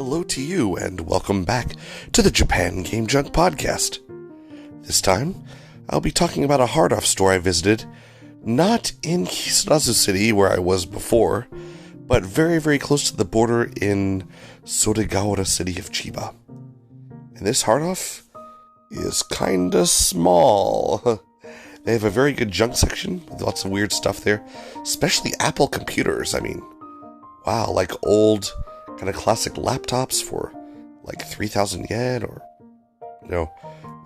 Hello to you, and welcome back to the Japan Game Junk Podcast. This time, I'll be talking about a hard-off store I visited, not in Kisarazu City, where I was before, but very, very close to the border in Sodegawara City of Chiba. And this hard-off is kinda small. They have a very good junk section, with lots of weird stuff there, especially Apple computers. I mean, wow, like old, kind of classic laptops for like 3,000 yen, or, you know,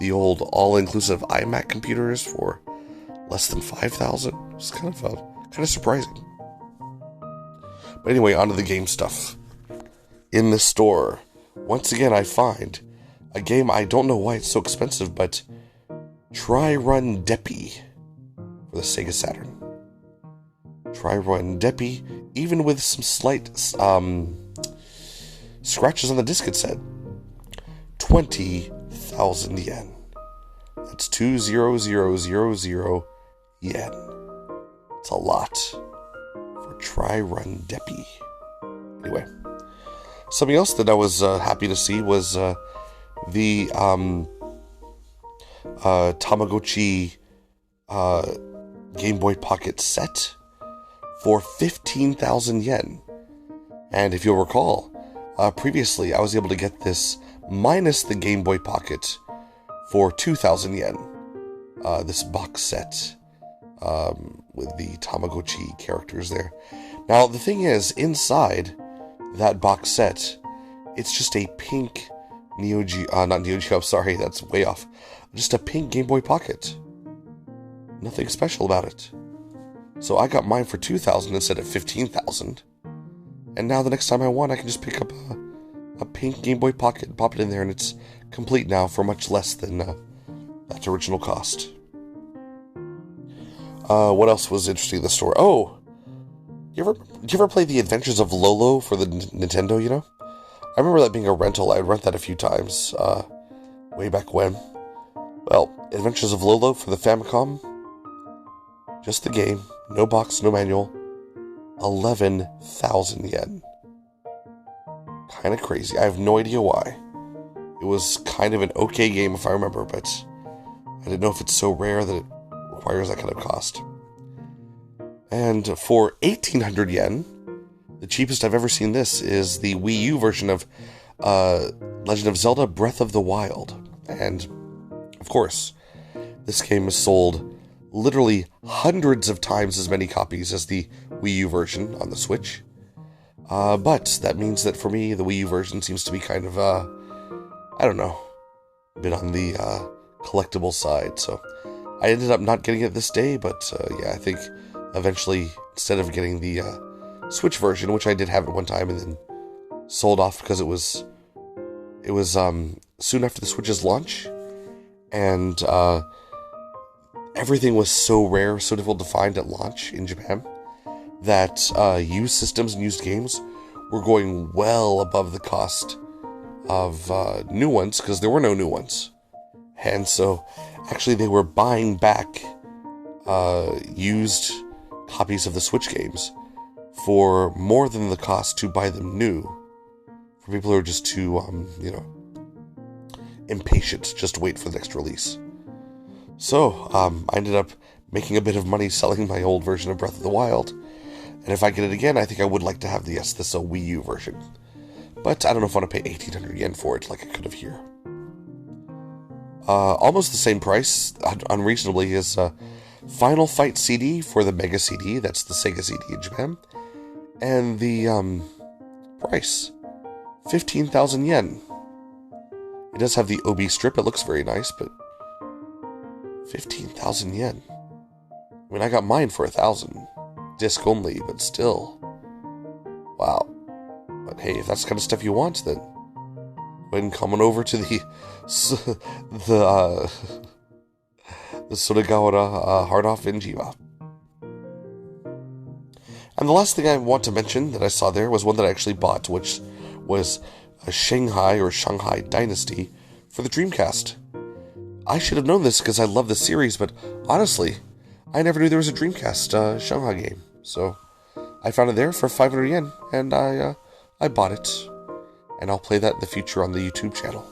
the old all-inclusive iMac computers for less than 5,000. It's kind of surprising. But anyway, on to the game stuff. In this store, once again, I find a game, I don't know why it's so expensive, but Try Run Deppy for the Sega Saturn. Try Run Deppy, even with some slight scratches on the disc, it said 20,000 yen. That's 2,000 yen. It's a lot for Try Run Deppy. Anyway, something else that I was happy to see was the Tamagotchi Game Boy Pocket set for 15,000 yen. And if you'll recall, previously I was able to get this minus the Game Boy Pocket for 2,000 yen. This box set with the Tamagotchi characters there. Now, the thing is, inside that box set, it's just a pink not Neo Geo, sorry, that's way off. Just a pink Game Boy Pocket. Nothing special about it. So I got mine for 2,000 instead of 15,000. And now the next time I want, I can just pick up a pink Game Boy Pocket and pop it in there, and it's complete now for much less than that original cost. What else was interesting in the store? Oh, did you ever play The Adventures of Lolo for the Nintendo, you know? I remember that being a rental. I'd rent that a few times, way back when. Well, Adventures of Lolo for the Famicom, just the game, no box, no manual, 11,000 yen. Kind of crazy. I have no idea why. It was kind of an okay game if I remember, but I didn't know if it's so rare that it requires that kind of cost. And for 1,800 yen, the cheapest I've ever seen this is the Wii U version of Legend of Zelda Breath of the Wild. And, of course, this game is sold literally hundreds of times as many copies as the Wii U version on the Switch. But that means that for me, the Wii U version seems to be kind of, I don't know, a bit on the collectible side. So I ended up not getting it this day, but yeah, I think eventually, instead of getting the Switch version, which I did have at one time and then sold off because it was soon after the Switch's launch, and everything was so rare, so difficult to find at launch in Japan, that used systems and used games were going well above the cost of new ones, because there were no new ones. And so actually they were buying back used copies of the Switch games for more than the cost to buy them new, for people who are just too, impatient to just wait for the next release. So, I ended up making a bit of money selling my old version of Breath of the Wild, and if I get it again, I think I would like to have the Wii U version. But I don't know if I want to pay 1,800 yen for it like I could have here. Almost the same price, unreasonably, is Final Fight CD for the Mega CD, that's the Sega CD in Japan. And the price, 15,000 yen. It does have the OB strip, it looks very nice, but 15,000 yen. I mean, I got mine for 1,000, disc only, but still. Wow. But hey, if that's the kind of stuff you want, then go ahead and come on over to the Sodegawara hard-off in Chiba. And the last thing I want to mention that I saw there was one that I actually bought, which was a Shanghai Dynasty for the Dreamcast. I should have known this because I love the series, but honestly, I never knew there was a Dreamcast Shanghai game. So I found it there for 500 yen, and I bought it. and I'll play that in the future on the YouTube channel.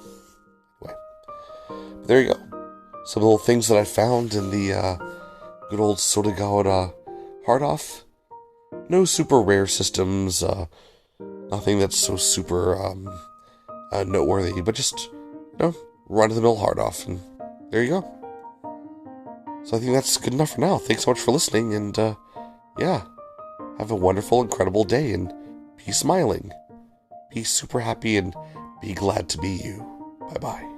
Anyway, but there you go. Some little things that I found in the good old Sotogawara hard-off. No super rare systems, nothing that's so super noteworthy, but just, run-of-the-mill hard-off, and there you go. So I think that's good enough for now. Thanks so much for listening, and have a wonderful, incredible day, and be smiling. Be super happy, and be glad to be you. Bye-bye.